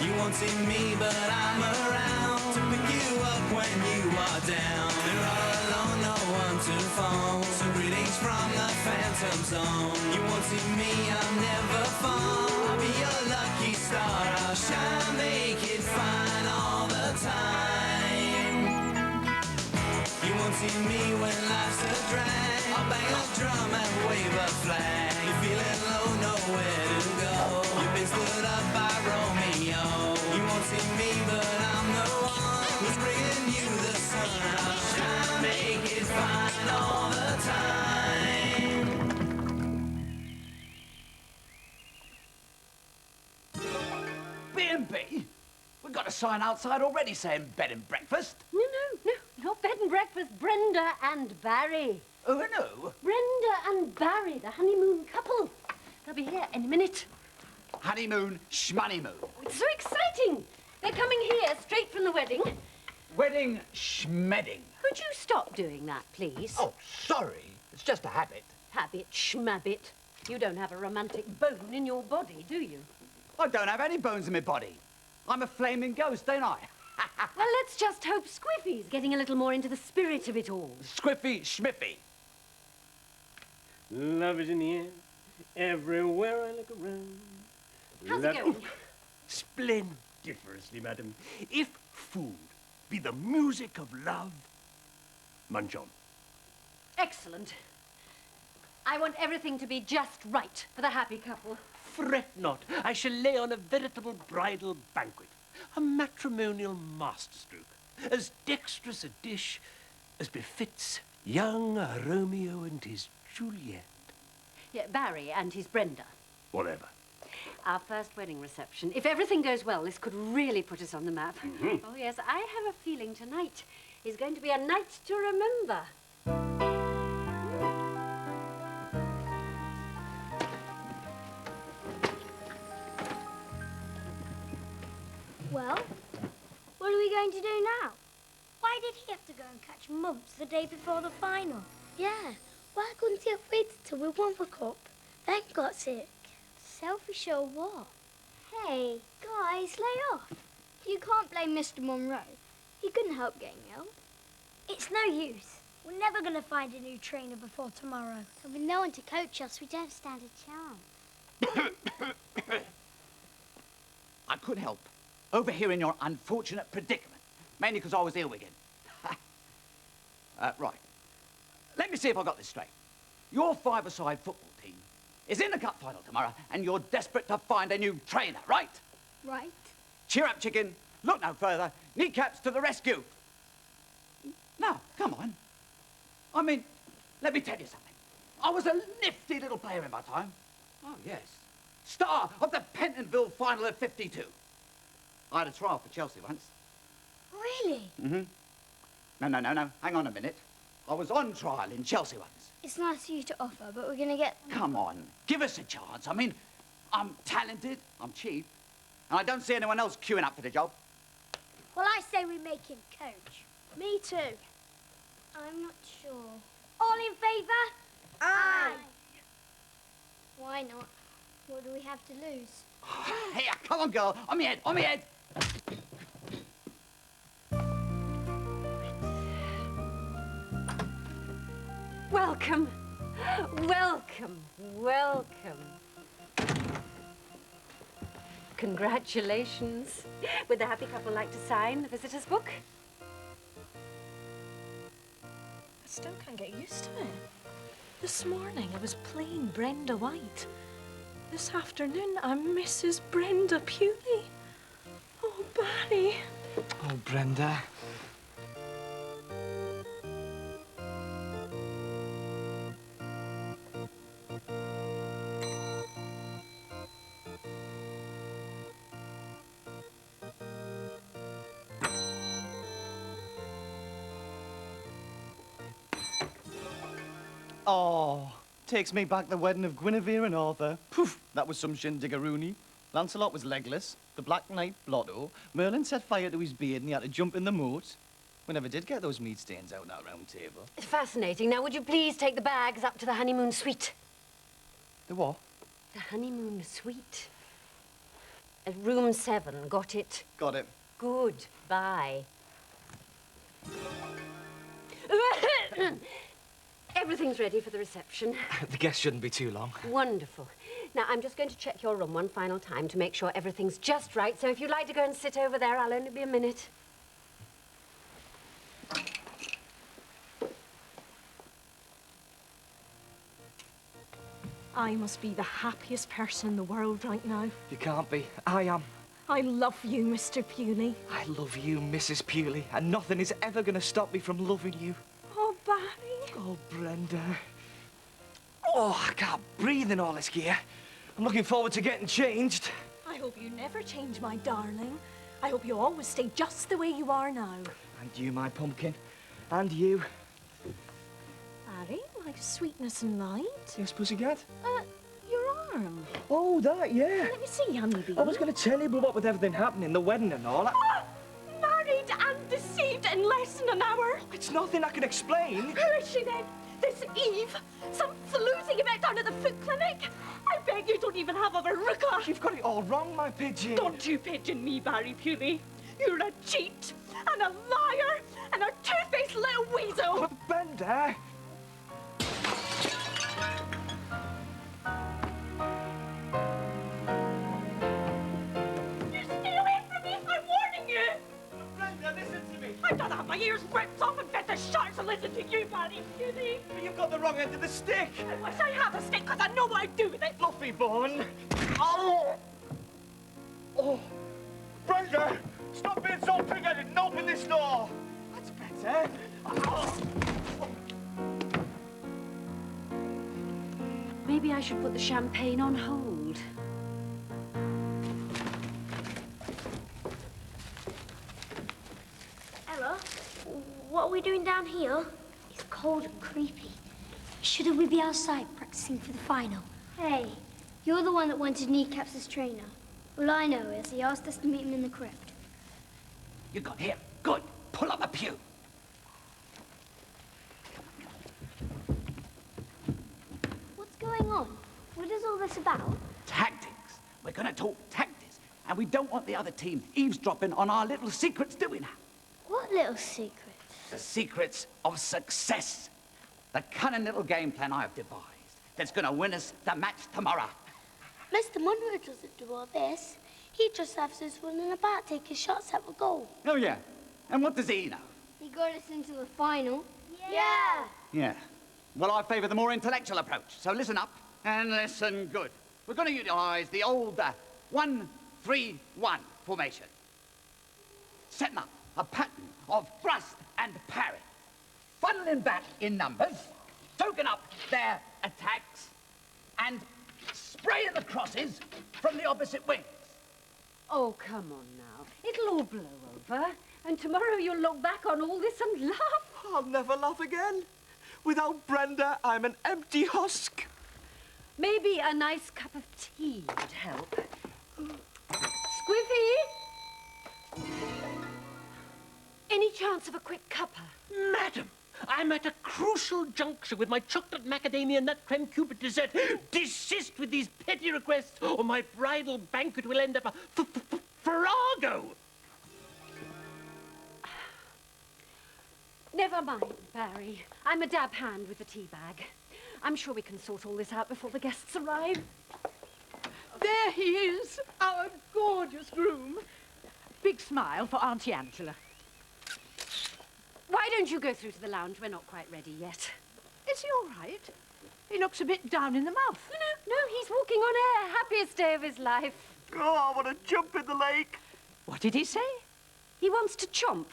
You won't see me, but I'm around to pick you up when you are down. You're all alone, no one to phone. So greetings from the phantom zone. You won't see me, I'm never far. I'll be your lucky star. I'll shine, make it fine all the time. You won't see me when life's a drag. I'll bang a drum and wave a flag. You're feeling low, nowhere to go. You've been stood up by Romeo. You won't see me, but I'm the one who's bringing you the sun. I'll shine, make it fine all the time. B&B? We've got a sign outside already saying bed and breakfast. No, not bed and breakfast. Brenda and Barry. Oh, no. Brenda and Barry, the honeymoon couple. They'll be here in a minute. Honeymoon, schmoneymoon. It's so exciting. They're coming here straight from the wedding. Wedding, schmedding. Could you stop doing that, please? Oh, sorry. It's just a habit. Habit, schmabbit. You don't have a romantic bone in your body, do you? I don't have any bones in my body. I'm a flaming ghost, ain't I? Well, let's just hope Squiffy's getting a little more into the spirit of it all. Squiffy, schmiffy. Love is in the air, everywhere I look around. How's it going? Splendiferously, madam. If food be the music of love, munch on. Excellent. I want everything to be just right for the happy couple. Fret not, I shall lay on a veritable bridal banquet, a matrimonial masterstroke, as dexterous a dish as befits young Romeo and his Juliet. Yeah, Barry and his Brenda. Whatever. Our first wedding reception. If everything goes well, this could really put us on the map. Mm-hmm. Oh, yes, I have a feeling tonight is going to be a night to remember. Well, what are we going to do now? Why did he have to go and catch mumps the day before the final? Yeah, why couldn't he have waited till we won the cup, then got sick? Selfish or what? Hey, guys, lay off. You can't blame Mr. Monroe. He couldn't help getting ill. It's no use. We're never going to find a new trainer before tomorrow. And with no one to coach us, we don't stand a chance. I could help overhearing your unfortunate predicament, mainly because I was ill again. Right. Let me see if I got this straight. Your five-a-side football team is in the cup final tomorrow, and you're desperate to find a new trainer, right? Right. Cheer up, chicken. Look no further. Kneecaps to the rescue. Now, come on. I mean, let me tell you something. I was a nifty little player in my time. Oh, yes. Star of the Pentonville final of '52. I had a trial for Chelsea once. Really? Mm-hmm. No. Hang on a minute. I was on trial in Chelsea once. It's nice of you to offer, but we're going to get... Come on. Give us a chance. I mean, I'm talented, I'm cheap, and I don't see anyone else queuing up for the job. Well, I say we make him coach. Me too. I'm not sure. All in favour? Aye. Why not? What do we have to lose? Here, come on, girl. On me head, on me head. Welcome. Welcome. Welcome. Congratulations. Would the happy couple like to sign the visitor's book? I still can't get used to it. This morning it was plain Brenda White. This afternoon I'm Mrs. Brenda Pewley. Oh, Barry. Oh, Brenda. Oh, takes me back the wedding of Guinevere and Arthur. Poof, that was some shindigaroony. Lancelot was legless, the Black Knight blotto, Merlin set fire to his beard and he had to jump in the moat. We never did get those meat stains out on our round table. Fascinating. Now, would you please take the bags up to the honeymoon suite? The what? The honeymoon suite. Room 7, got it? Got it. Good, bye. Everything's ready for the reception. The guests shouldn't be too long. Wonderful. Now, I'm just going to check your room one final time to make sure everything's just right, so if you'd like to go and sit over there, I'll only be a minute. I must be the happiest person in the world right now. You can't be. I am. I love you, Mr. Bewley. I love you, Mrs. Bewley, and nothing is ever going to stop me from loving you. Oh, Barry. Oh, Brenda. Oh, I can't breathe in all this gear. I'm looking forward to getting changed. I hope you never change, my darling. I hope you always stay just the way you are now. And you, my pumpkin. And you. Barry, my sweetness and light. Yes, pussycat? Your arm. Oh, that, yeah. Let me see, honeybee. I was going to tell you, but what with everything happening, the wedding and all, Married and deceived in less than an hour. it's nothing I can explain. Who is she then? This Eve? Some floozy you met down at the foot clinic? I bet you don't even have a verruca. You've got it all wrong, my pigeon. Don't you pigeon me, Barry Bewley. You're a cheat and a liar and a two-faced little weasel. But Brenda. You stay away from me. I'm warning you. Brenda, listen to me. I don't have my ears ripped off and better shut to listen to you, Barry Bewley. You've got the wrong end of the stick. I wish I had a stick because I know what I'd do with it. Fluffy bun. Oh! Oh! Brenda! Stop being so pig-headed and open this door! That's better. Oh. Maybe I should put the champagne on hold. Ella, what are we doing down here? It's cold and creepy. Shouldn't we be outside practicing for the final? Hey, you're the one that wanted kneecaps as trainer. All I know is he asked us to meet him in the crypt. You got him. Good. Pull up a pew. What's going on? What is all this about? Tactics. We're going to talk tactics. And we don't want the other team eavesdropping on our little secrets, do we now? What little secret? The secrets of success. The cunning little game plan I have devised that's going to win us the match tomorrow. Mr. Munro doesn't do all this. He just has us running about taking shots at the goal. Oh, yeah. And what does he know? He got us into the final. Yeah. Yeah. Well, I favour the more intellectual approach. So listen up and listen good. We're going to utilise the old 1-3-1 formation. Setting up a pattern of thrust and parry. Funneling back in numbers, soaking up their attacks, and spraying the crosses from the opposite wings. Oh, come on now. It'll all blow over. And tomorrow you'll look back on all this and laugh. I'll never laugh again. Without Brenda, I'm an empty husk. Maybe a nice cup of tea would help. Squiffy? Any chance of a quick cuppa? Madam, I'm at a crucial juncture with my chocolate macadamia nut creme cupid dessert. Desist with these petty requests, or my bridal banquet will end up a farrago. Never mind, Barry. I'm a dab hand with the tea bag. I'm sure we can sort all this out before the guests arrive. There he is, our gorgeous groom. Big smile for Auntie Angela. Why don't you go through to the lounge? We're not quite ready yet. Is he all right? He looks a bit down in the mouth. No, he's walking on air. Happiest day of his life. Oh, I want to jump in the lake. What did he say? He wants to chomp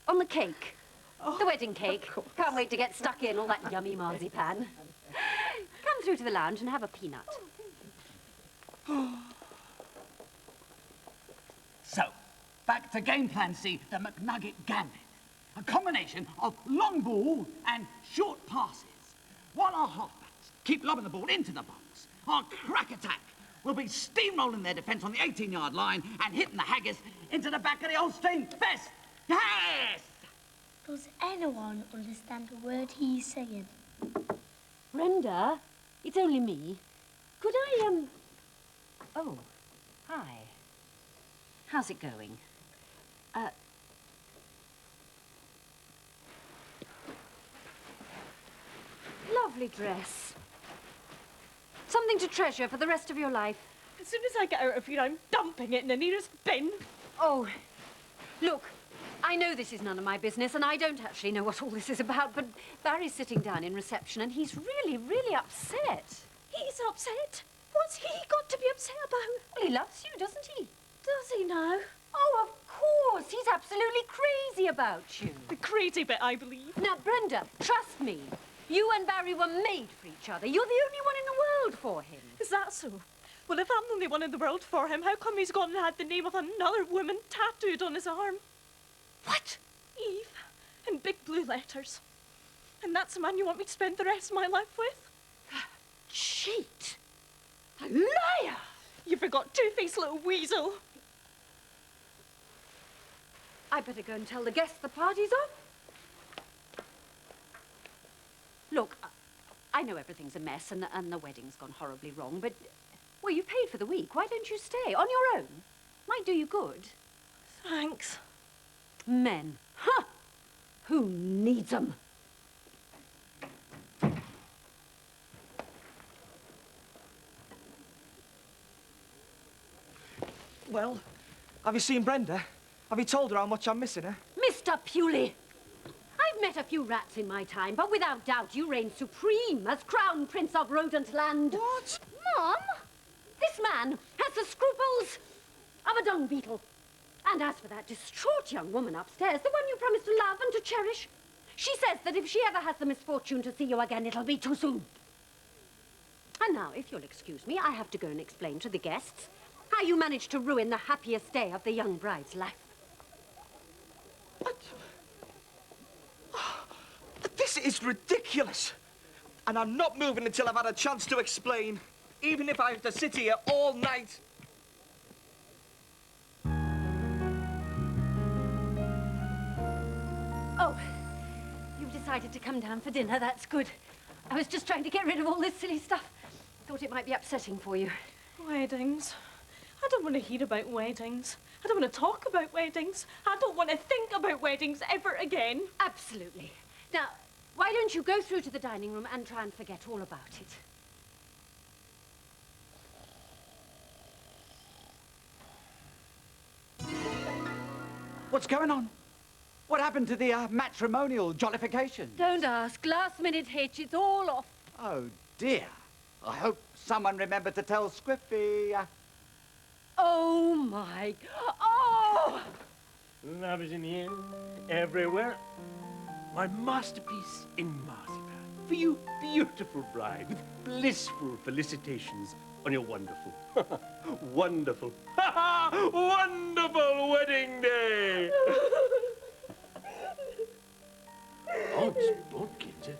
on the cake. The wedding cake. Can't wait to get stuck in, all that yummy marzipan. Come through to the lounge and have a peanut. So, back to game plan C, the McNugget Gambit. A combination of long ball and short passes. While our halfbacks keep lobbing the ball into the box, our crack attack will be steamrolling their defence on the 18-yard line and hitting the haggis into the back of the old string fest. Yes! Does anyone understand a word he's saying? Brenda, it's only me. Could I, Oh, hi. How's it going? Lovely dress. Something to treasure for the rest of your life. As soon as I get out of here, I'm dumping it in the nearest bin. Oh, look, I know this is none of my business, and I don't actually know what all this is about, but Barry's sitting down in reception, and he's really, really upset. He's upset? What's he got to be upset about? Well, he loves you, doesn't he? Does he now? Oh, of course. He's absolutely crazy about you. The crazy bit, I believe. Now, Brenda, trust me. You and Barry were made for each other. You're the only one in the world for him. Is that so? Well, if I'm the only one in the world for him, how come he's gone and had the name of another woman tattooed on his arm? What? Eve, in big blue letters. And that's the man you want me to spend the rest of my life with? Cheat. A liar. You forgot two-faced little weasel. I better go and tell the guests the party's off. Look, I know everything's a mess and the wedding's gone horribly wrong, but, well, you've paid for the week. Why don't you stay on your own? Might do you good. Thanks. Men. Huh! Who needs 'em? Well, have you seen Brenda? Have you told her how much I'm missing her? Mr. Pewley, I've met a few rats in my time, but without doubt you reign supreme as Crown Prince of Rodentland. What? Mom, this man has the scruples of a dung beetle. And as for that distraught young woman upstairs, the one you promised to love and to cherish, she says that if she ever has the misfortune to see you again, it'll be too soon. And now, if you'll excuse me, I have to go and explain to the guests how you managed to ruin the happiest day of the young bride's life. What? This is ridiculous. And I'm not moving until I've had a chance to explain, even if I have to sit here all night. Oh, you've decided to come down for dinner. That's good. I was just trying to get rid of all this silly stuff. Thought it might be upsetting for you. Weddings. I don't want to hear about weddings. I don't want to talk about weddings. I don't want to think about weddings ever again. Absolutely. Now, why don't you go through to the dining room and try and forget all about it? What's going on? What happened to the matrimonial jollification? Don't ask. Last-minute hitch. It's all off. Oh, dear. I hope someone remembered to tell Squiffy. Oh, my... Oh! Love is in the air, everywhere. My masterpiece in marzipan. For you, beautiful bride, with blissful felicitations on your wonderful, wonderful, wonderful wedding day. Odds bodkins.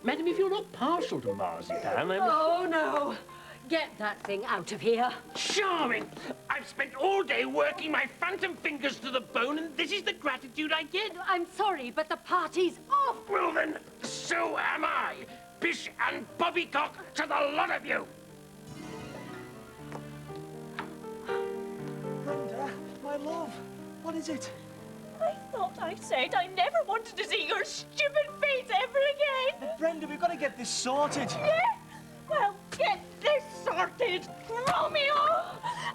Madam, if you're not partial to marzipan, I'm... Oh, no. Get that thing out of here. Charming! I've spent all day working my phantom fingers to the bone, and this is the gratitude I get. I'm sorry, but the party's off. Well then, so am I. Bish and Bobbycock to the lot of you. Brenda, my love, what is it? I thought I said I never wanted to see your stupid face ever again. Brenda, we've got to get this sorted. Yeah? Well, get this sorted, Romeo!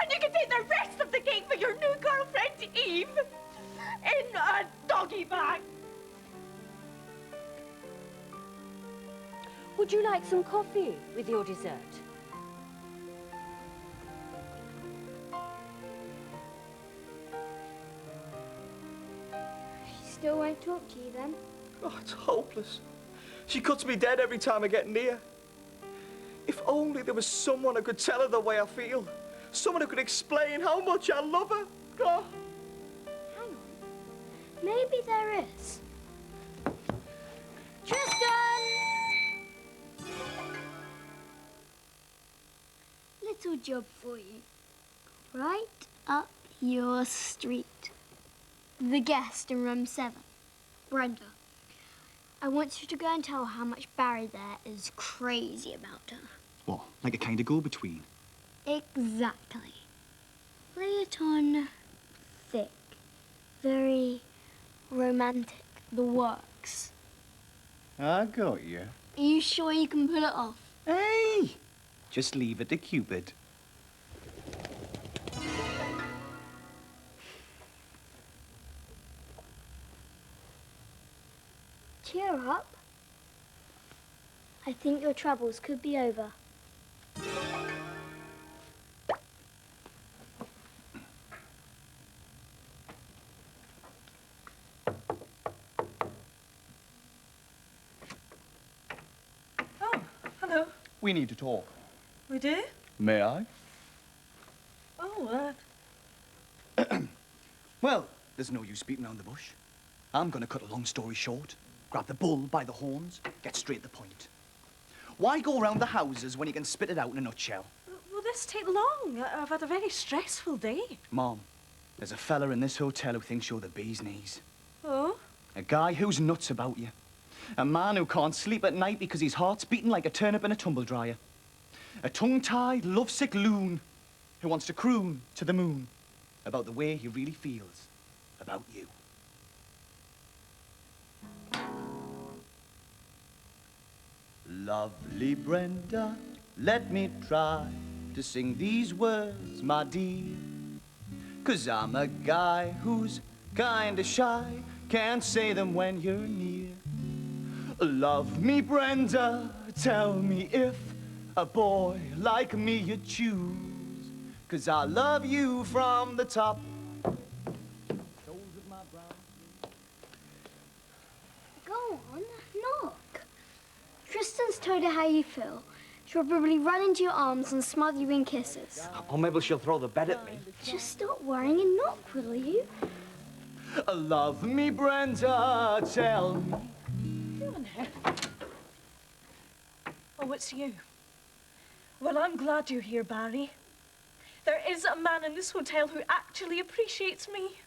And you can take the rest of the cake for your new girlfriend, Eve, in a doggy bag. Would you like some coffee with your dessert? She still won't talk to you then? Oh, it's hopeless. She cuts me dead every time I get near. If only there was someone who could tell her the way I feel. Someone who could explain how much I love her. Oh. Hang on. Maybe there is. Tristan! Little job for you. Right up your street. The guest in room 7. Brenda. I want you to go and tell her how much Barry there is crazy about her. What, like a kind of go-between? Exactly. Lay it on thick, very romantic. The works. I got you. Are you sure you can pull it off? Hey! Just leave it to Cupid. Cheer up. I think your troubles could be over. Oh, hello. We need to talk. We do? May I? Oh, Well, there's no use beating around the bush. I'm going to cut a long story short, grab the bull by the horns, get straight to the point. Why go around the houses when you can spit it out in a nutshell? will this take long? I've had a very stressful day. Mom, there's a fella in this hotel who thinks you're the bee's knees. Oh? A guy who's nuts about you. A man who can't sleep at night because his heart's beating like a turnip in a tumble dryer. A tongue-tied, lovesick loon who wants to croon to the moon about the way he really feels about you. Lovely Brenda, let me try to sing these words, my dear. 'Cause I'm a guy who's kinda shy, can't say them when you're near. Love me, Brenda, tell me if a boy like me you'd choose. 'Cause I love you from the top. Go on, knock. Tristan's told her how you feel. She'll probably run into your arms and smother you in kisses. Or maybe she'll throw the bed at me. Just stop worrying and knock, will you? Love me, Brenda, tell me. Go on here. Oh, it's you. Well, I'm glad you're here, Barry. There is a man in this hotel who actually appreciates me.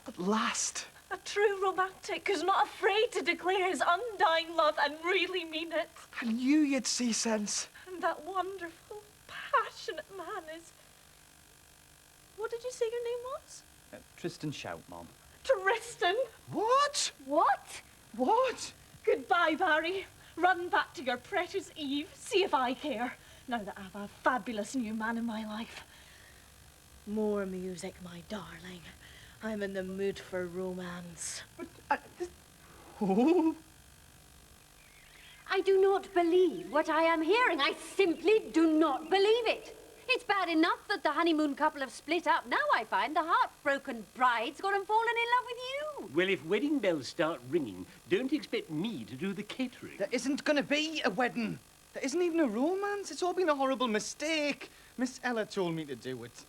At last. A true romantic who's not afraid to declare his undying love and really mean it. I knew you'd see sense. And that wonderful, passionate man is... What did you say your name was? Tristan Shout, Mom. Tristan. What? What? What? Goodbye, Barry. Run back to your precious Eve. See if I care, now that I have a fabulous new man in my life. More music, my darling. I'm in the mood for romance. Oh. I do not believe what I am hearing. I simply do not believe it. It's bad enough that the honeymoon couple have split up. Now I find the heartbroken bride's gone and fallen in love with you. Well, if wedding bells start ringing, don't expect me to do the catering. There isn't gonna be a wedding. There isn't even a romance. It's all been a horrible mistake. Miss Ella told me to do it.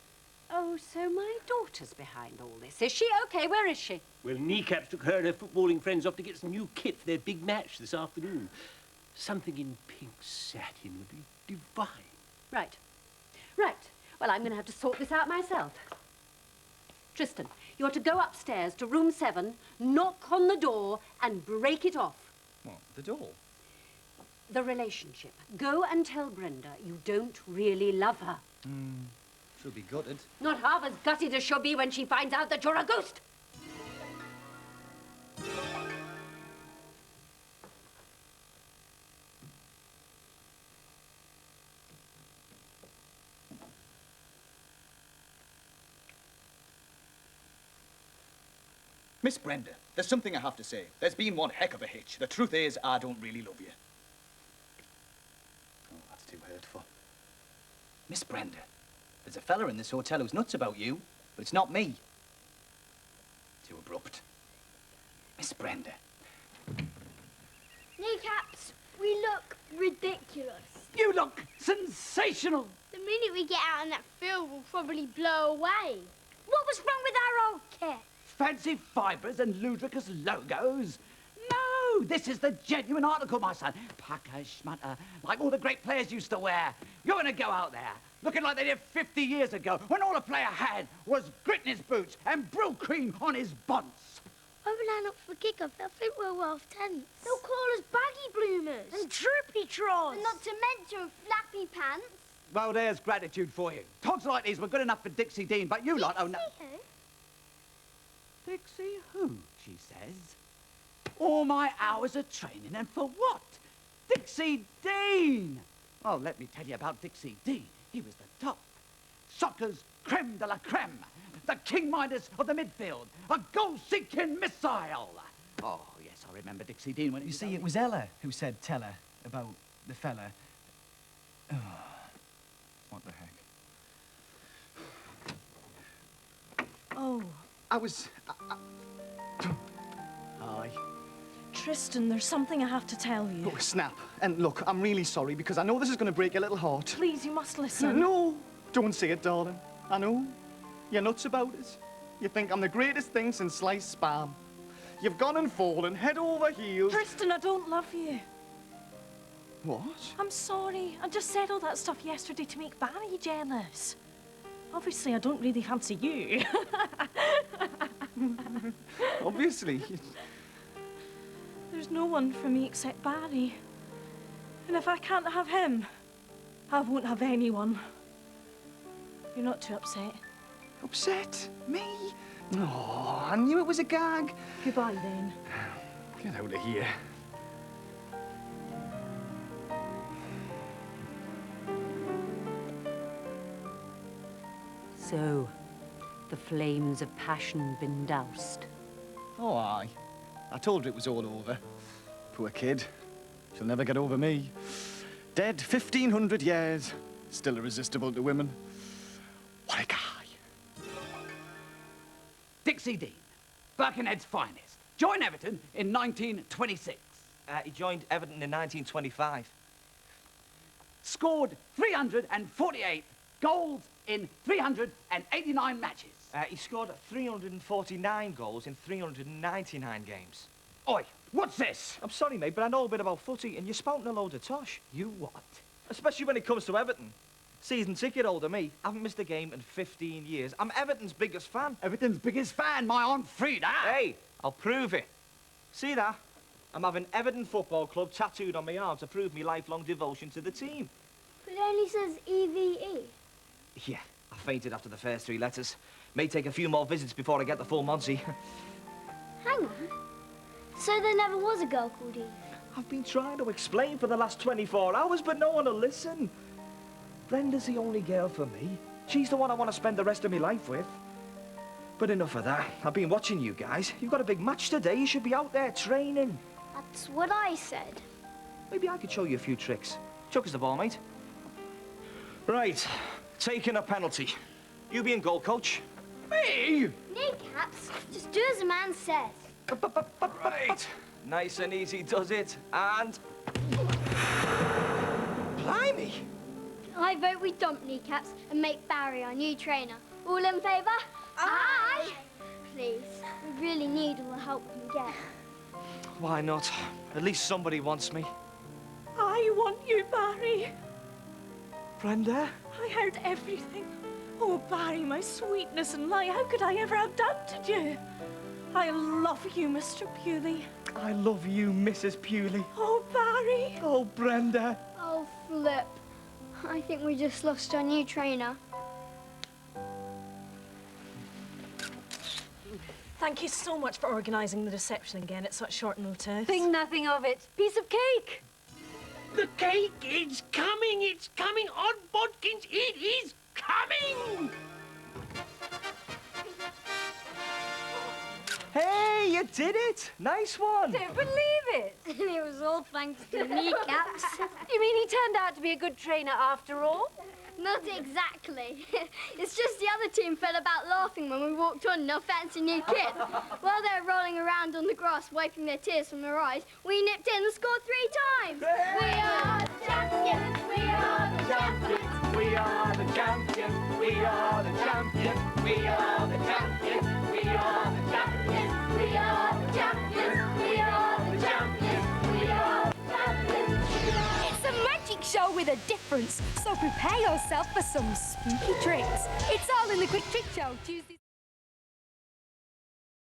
Oh, so my daughter's behind all this, is she? Okay, where is she? Well, Kneecaps took her and her footballing friends off to get some new kit for their big match this afternoon. Something in pink satin would be divine. Right. Right. Well, I'm going to have to sort this out myself. Tristan, you're to go upstairs to room 7, knock on the door, and break it off. What, the door? The relationship. Go and tell Brenda you don't really love her. She'll be gutted. Not half as gutted as she'll be when she finds out that you're a ghost. Miss Brenda, there's something I have to say. There's been one heck of a hitch. The truth is, I don't really love you. Oh, that's too hurtful. Miss Brenda, there's a fella in this hotel who's nuts about you, but it's not me. Too abrupt. Miss Brenda. Kneecaps, we look ridiculous. You look sensational. The minute we get out in that field, we'll probably blow away. What was wrong with our old kit? Fancy fibres and ludicrous logos. No, this is the genuine article, my son. Pucker, schmutter, like all the great players used to wear. You're going to go out there looking like they did 50 years ago when all a player had was grit in his boots and brill cream on his bonds. When we line up for kick-off, they'll think we're Wolf Tents. They'll call us baggy bloomers. And droopy trolls. And not to mention flappy pants. Well, there's gratitude for you. Togs like these were good enough for Dixie Dean, but you lot... Oh, no. Who? Dixie who, she says. All my hours of training, and for what? Dixie Dean! Well, let me tell you about Dixie Dean. He was the top. Soccer's creme de la creme. The King Midas of the midfield. A goal-seeking missile. Oh, yes, I remember Dixie Dean when he You was see, only- it was Ella who said tell her about the fella. Oh, what the heck? Oh, Aye. Tristan, there's something I have to tell you. Oh, snap. And look, I'm really sorry because I know this is going to break your little heart. Please, you must listen. No, don't say it, darling. I know. You're nuts about it. You think I'm the greatest thing since sliced spam. You've gone and fallen head over heels. Tristan, I don't love you. What? I'm sorry. I just said all that stuff yesterday to make Barry jealous. Obviously, I don't really fancy you. Obviously. There's no one for me except Barry. And if I can't have him, I won't have anyone. You're not too upset. Upset? Me? Oh, I knew it was a gag. Goodbye, then. Get out of here. So, the flames of passion been doused. Oh, aye. I told her it was all over. Poor kid. She'll never get over me. Dead 1,500 years. Still irresistible to women. What a guy. Dixie Dean, Birkenhead's finest. Joined Everton in 1926. He joined Everton in 1925. Scored 348 goals in 389 matches. He scored 349 goals in 399 games. Oi, what's this? I'm sorry, mate, but I know a bit about footy, and you're spouting a load of tosh. You what? Especially when it comes to Everton. Season ticket holder me. I haven't missed a game in 15 years. I'm Everton's biggest fan. Everton's biggest fan, my Aunt Frida. Hey, I'll prove it. See that? I'm having Everton Football Club tattooed on my arm to prove my lifelong devotion to the team. But it only says EVE. Yeah, I fainted after the first 3 letters. May take a few more visits before I get the full Monty. Hang on. So there never was a girl called Eve? I've been trying to explain for the last 24 hours, but no one will listen. Brenda's the only girl for me. She's the one I want to spend the rest of my life with. But enough of that. I've been watching you guys. You've got a big match today. You should be out there training. That's what I said. Maybe I could show you a few tricks. Chuck us the ball, mate. Right. Taking a penalty. You be in goal, coach. Me? Kneecaps, just do as a man says. Right. Nice and easy does it. And... Blimey! I vote we dump Kneecaps and make Barry our new trainer. All in favour? Aye! Please, we really need all the help we can get. Why not? At least somebody wants me. I want you, Barry. Brenda? I heard everything. Oh, Barry, my sweetness and light, how could I ever have doubted you? I love you, Mr. Bewley. I love you, Mrs. Bewley. Oh, Barry. Oh, Brenda. Oh, Flip. I think we just lost our new trainer. Thank you so much for organising the reception again at such short notice. Think nothing of it. Piece of cake. The cake is coming. It's coming. On Bodkins, it is coming. Hey, you did it. Nice one. Don't believe it. And it was all thanks to Kneecaps. You mean he turned out to be a good trainer after all? Not exactly. It's just the other team fell about laughing when we walked on in our fancy new kit. While they were rolling around on the grass, wiping their tears from their eyes, we nipped in and scored 3 times. We are the champions. We are the champions. We are the champions. We are the champions. We are the champions. We are the champions. We are the champions. We are the champions. We are the champions. It's a magic show with a difference, so prepare yourself for some spooky tricks. It's all in the Quick Trick Show, Tuesday.